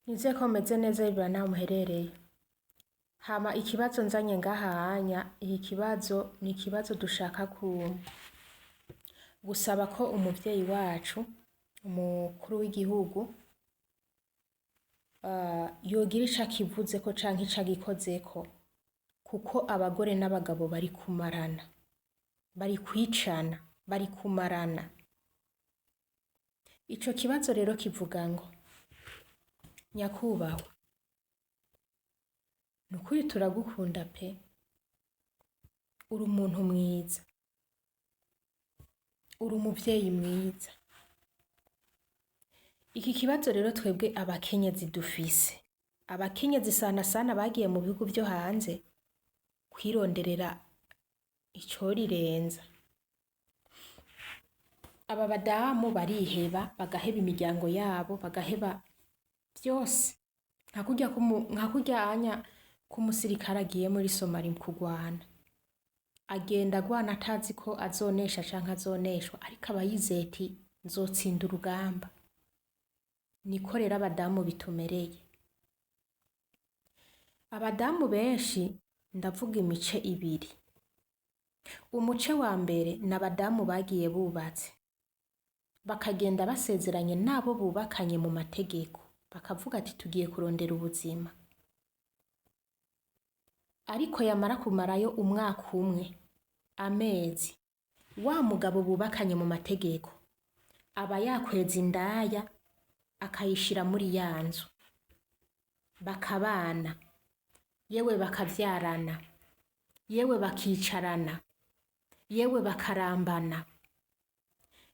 Nizeye ko meze neza bibura naho muherereye. Hama ikibazo nzanye ngahanya, iki kibazo ni ikibazo dushaka gusaba ko umuvyeyi wacu, umukuru w'igihugu, yogira ico akivuzeko canke ico agikozeko, kuko abagore n'abagabo bari kumarana, bari kwicana, bari kumarana. Ico kibazo rero kivuga ngo: nyakubahwa, nukuri turagukunda pe, uri umuntu mwiza, uri umuvyeyi mwiza. Iki kibazo rero twebwe abakenyezi dufise, abakenyezi sana bagiye mu bihugu vyo hanze kwironderera icorirenza. Aba badamu bariheba, bagaheba imiryango yabo, bagaheba vyose, nka kurya anya k'umusirikare agiye muri Somali kugwana, agenda agwana atazi ko azonesha canke azoneshwa, ariko aba yizeye ati nzotsinda urugamba. Niko rero abadamu bitumereye. Abadamu benshi ndavuga imice ibiri. Umuce wa mbere ni abadamu bagiye bubatse, bakagenda basezeranye n'abo bubakanye mu mategeko, bakavuga ati tugiye kurondera ubuzima. Ariko yamara kumarayo umwaka umwe, amezi, wa mugabo bubakanye mu mategeko aba yakweza indaya akayishira muri ya nzu, bakabana, yewe bakavyarana, yewe bakicarana, yewe bakarambana,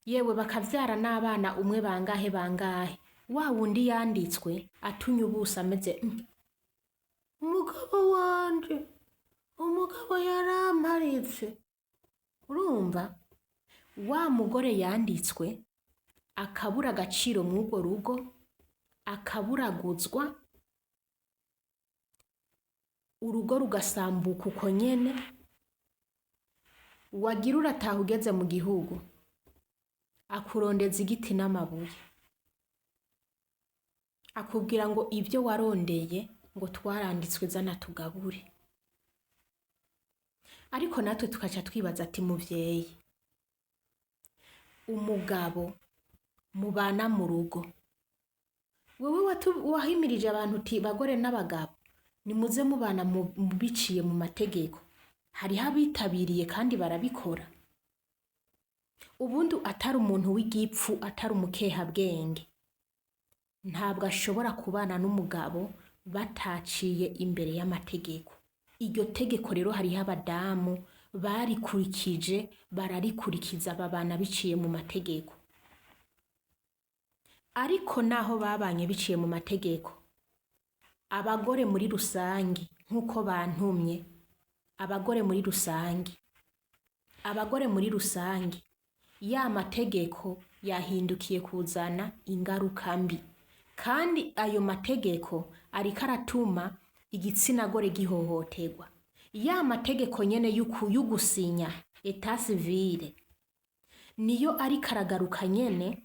yewe bakavyara n'abana umwe bangahe, wa wundi yanditswe atunye ubusa ameze umugabo wanje, umugabo yaramparitse. Urumva, wa mugore yanditswe akabura agaciro mw'urwo rugo, akaburaguzwa, urugo rugasambuka uko nyene. Wagira urataha ugeze mu gihugu, akurondeza igiti n'amabuye, akubwira ngo ibyo warondeye ngo twaranditswe zana tugabure. Ariko natwe tukaca twibaza ati muvyeyi, umugabo mubana mu rugo, wewe wahimirije abantu uti bagore n'abagabo nimuze mubana biciye mu mategeko. Hariho abitabiriye kandi barabikora. Ubundi atari umuntu w'igipfu, atari umukehabwenge, ntabwo ashobora kubana n'umugabo bataciye imbere y'amategeko. Iryo tegeko rero hariho abadamu barikurikije, bararikurikiza, babana biciye mu mategeko. Ariko naho babanye biciye mu mategeko, abagore muri rusangi, nk'uko bantumye, abagore muri rusangi, ya mategeko yahindukiye kuzana ingaruka mbi, kandi ayo mategeko ariko aratuma igitsina gore gihohoterwa. Ya mategeko nyene y'ugusinya etat civile niyo ariko aragaruka nyene,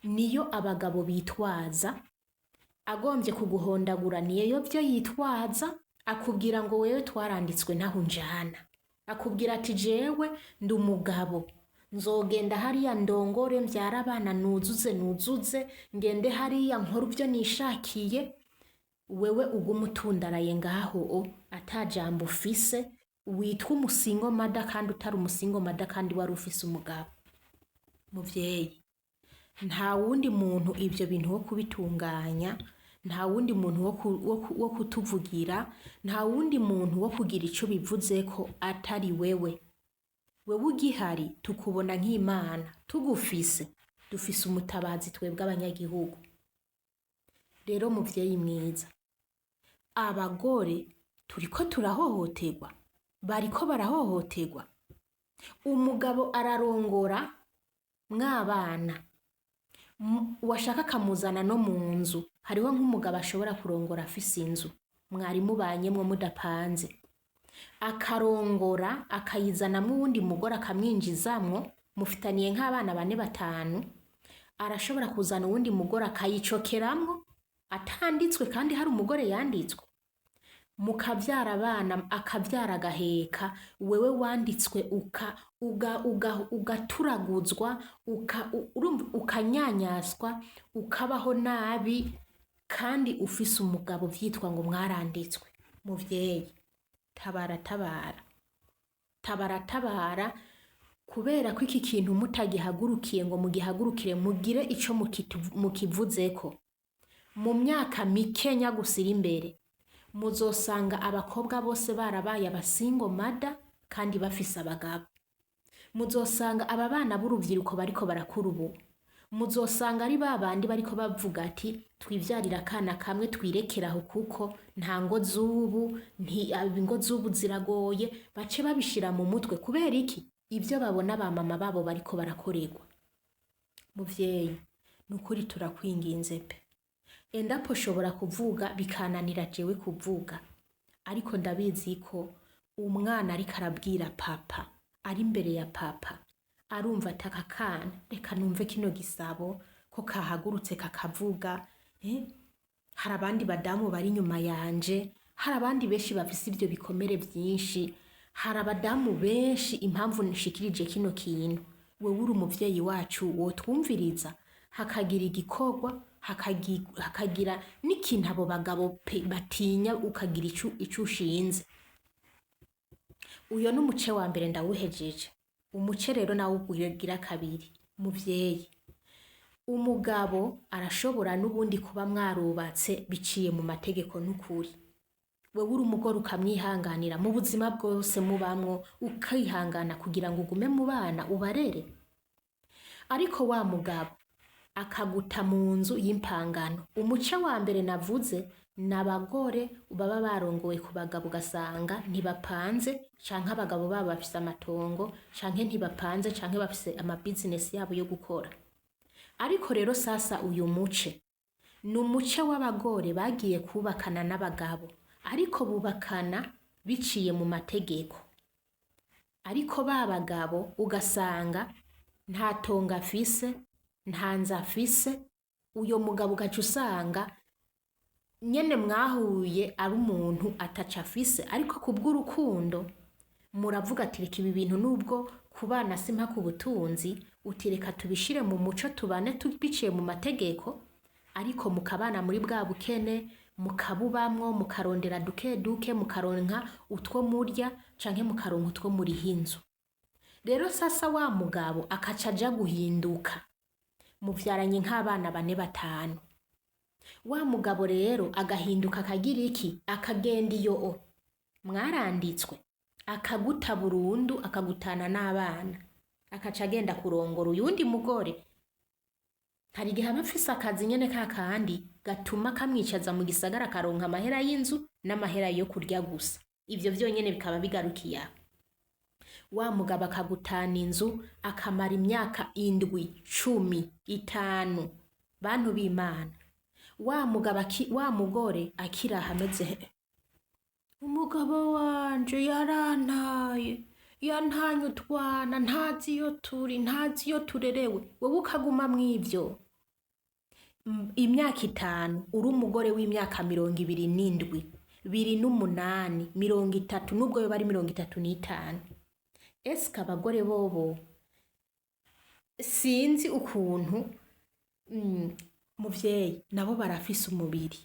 niyo abagabo bitwaza, agombye kuguhondagura niyo vyo yitwaza, akubwira ngo wewe twaranditswe ntaho njana, akubwira ati jewe ndi umugabo, nzogenda hariya ndongore, mvyara abana, nuzuze, ngende hariya nkora ivyo nishakiye, wewe ugumutundaraye ngaho atajambo ufise, witwa umusingo mada kandi utari umusingo mada kandi wari ufise umugabo. Muvyeyi, nta wundi muntu ivyo bintu wo kubitunganya, nta wundi muntu wo kutuvugira, nta wundi muntu wo kugira ico bivuzeko atari wewe. Wewe ugihari tukubona nk'Imana, tugufise dufise umutabazi twebwe abanyagihugu. Rero muvyeyi mwiza, abagore turiko turahohoterwa, bariko barahohoterwa. Umugabo ararongora mw'abana, washaka akamuzana no mu nzu. Hariho nk'umugabo ashobora kurongora afise inzu, mwari mubanyemwo mudapanze, akarongora akayizanamwo uwundi mugore akamwinjizamwo, mufitaniye nk'abana 4 5, arashobora kuzana uwundi mugore akayicokeramwo, atanditswe kandi hari umugore yanditswe, mukavyara abana akavyara agaheka, wewe wanditswe ugaturaguzwa ukanyanyaswa ukabaho nabi kandi ufise umugabo vyitwa ngo mwaranditswe. Muvyeyi, tabara kubera ko iki kintu mutagihagurukiye ngo mugihagurukire mugire ico mukivuzeko, mu myaka mikenya gusira imbere muzosanga abakobwa bose barabaye abasingo mada kandi bafise abagabo. Muzosanga aba bana b'uruvyiruko bariko barakura ubu, muzosanga ari babandi bariko bavuga ati twivyarira akana kamwe twirekeraho kuko nta ngo z'ubu, ingo z'ubu ziragoye, bace babishira mu mutwe kubera iki? Ibyo babona ba mama babo bariko barakorerwa. Muvyeyi, nukuri turakwinginze pe. Endapo shobora kuvuga bikananira jewe kuvuga, ariko ndabizi ko umwana ariko arabwira papa, ari imbere ya papa, arumva ataka kana, reka numve kino gisabo ko kahagurutse kakavuga. Hari abandi badamu bari inyuma yanje, hari abandi benshi bafise ibyo bikomere byinshi, hari abadamu benshi impamvu nshikirije kino kintu. Wewe uri umuvyeyi wacu wotwumviriza, hakagira igikorwa, hakagira n'ikintu abo bagabo batinya, ukagira ico ushinze. Uyo n'umuce wa mbere ndawuhejeje. Umuce rero nawe ugira kabiri. Muvyeyi, umugabo arashobora n'ubundi kuba mwarubatse biciye mu mategeko n'ukuri. Wewe uri umugore ukamwihanganira mu buzima bwose mubamwo, ukihangana kugira ngo ugume mu bana ubarere. Ariko wa mugabo akaguta mu nzu y'impangano. Umuce wa mbere navuze n'abagore baba barongowe ku bagabo, ugasanga ntibapanze, canke abagabo babo bafise amatongo, canke ntibapanze, canke bafise amabusiness yabo yo gukora. Ariko rero sasa uyu muce ni umuce w'abagore bagiye kubakana n'abagabo, ariko bubakana biciye mu mategeko. Ariko ba bagabo ugasanga nta tonga afise, nta nzu afise, uyo mugabo ugaca usanga nyene mwahuye ari umuntu ataca afise, ariko kubw'urukundo muravuga ati reka ibi bintu nubwo kubana simpa ku butunzi, utireka tubishire mu muco tubane tubiciye mu mategeko, ariko mukabana muri bwa bukene, mukabubamwo, mukarondera duke duke, mukaronka utwo murya canke mukaronka utwo muri hinzu. Rero sasa wa mugabo akaca aja guhinduka, muvyaranye nk'abana 4-5. Wa mugabo rero agahinduka akagira iki? Akagenda iyo mwaranditswe, akaguta burundu, akagutana n'abana, akaca agenda kurongora uyundi mugore. Hari igihe aba afise akazi nyene kakandi gatuma kamwicaza mu gisagara, akaronka amahera y'inzu n'amahera yo kurya gusa. Ivyo vyonyene bikaba bigarukiye. Wa mugabo akagutana inzu, akamara imyaka 7, 10, 5. Bantu b'Imana, wa mugabo wa mugore akiraha ameze, umugabo wanje yarantaye, yantanye utwana, ntazi iyo turi, ntazi iyo turerewe. Wowe ukaguma mw'ivyo imyaka 5, uri umugore w'imyaka 27, 28, 30, nubwo yo bari 35. Eske abagore bobo sinzi ukuntu muvyeyi nabo barafise umubiri,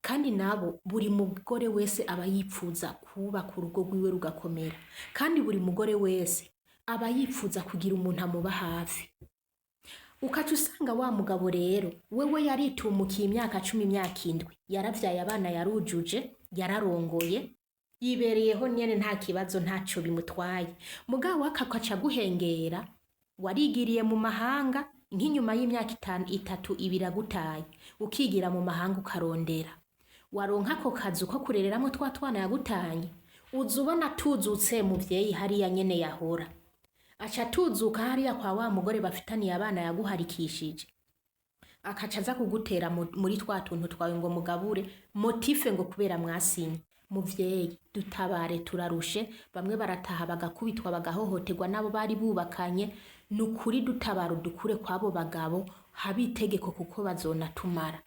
kandi nabo buri mugore wese aba yipfuza kubaka urugo rwiwe rugakomera, kandi buri mugore wese aba yipfuza kugira umuntu amuba hafi. Ukaca usanga wa mugabo rero wewe yaritumukiye imyaka 10, imyaka 7, yaravyaye abana, yarujuje, yararongoye, yibereyeho nyene nta kibazo, ntaco bimutwaye. Mugabo akaca guhengera, warigiriye mu mahanga, nk'inyuma y'imyaka 3 ibiragutaye, ukigira mu mahanga ukarondera. Waronka ako kazu ko kurereramwo twa twana yagutanye, uzubona tuzutse muvyeyi hariya nyene yahora. Aca tuzuka hariya kwa wa mugore bafitaniye abana yaguharikishije, akaca aza kugutera muri twa tuntu twawe ngo mugabure, motife ngo kubera mwasinye. Muvyeyi, dutabare, turarushe. Bamwe barataha bagakubitwa, bagahohoterwa nabo bari bubakanye. Nukuri dutabara dukure kwabo bagabo, habitegeko kuko bazonatumara,